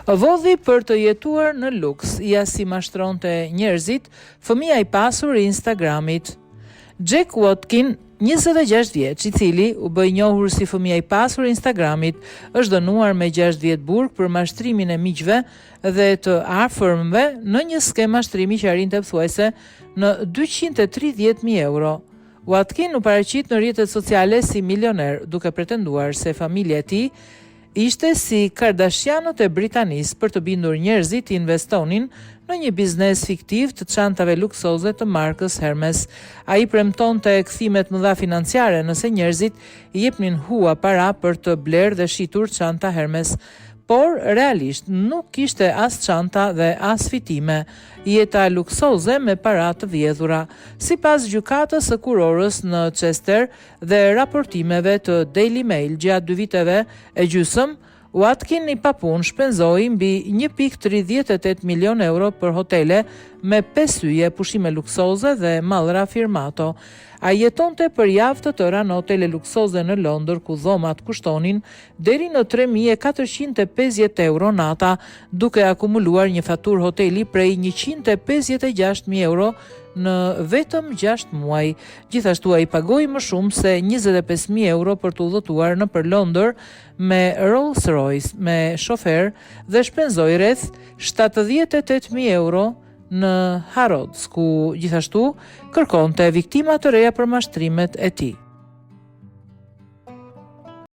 Vodhi për të jetuar në luks, ja si mashtronte njerëzit, fëmia I pasur I Instagramit. Jack Watkin, 26 vjeç, I cili u bë I njohur si fëmia I pasur I Instagramit, është dënuar me 60 burg për mashtrimin e miqve dhe të afërmëve në një skem mashtrimi që arrinte pothuajse në 230.000 euro. Watkin u paraqit në rrjetet sociale si milioner, duke pretenduar se familja e tij ishte si Kardashianët e Britanisë për të bindur njerëzit të investonin në një biznes fiktiv të çantave luksoze të markës Hermes. Ai premtonte kthimet mëdha financiare nëse njerëzit I jepnin hua para për të blerë dhe shitur çanta Hermes. Por realisht nuk kishte as çanta dhe as fitime, jeta luksoze me para të vjedhura. Sipas gjykatës së kurorës në Chester dhe raportimeve të Daily Mail gjatë 2 viteve e gjysmë, Watkin I papunë shpenzoi mbi 1.38 milion euro për hotele me 5 yje, pushime luksoze dhe mallra firmato. Ai jetonte për javë të tëra në hotele luksoze në Londër, ku dhomat kushtonin deri në 3.450 euro nata, duke akumuluar një faturë hoteli prej 156.000 euro në vetëm 6 muaj. Gjithashtu ai pagoi më shumë se 25.000 euro për të udhëtuar nëpër Londër me Rolls-Royce me shofer dhe shpenzoi rreth 78.000 euro në Harrods, ku gjithashtu kërkonte viktima të reja për mashtrimet e tij.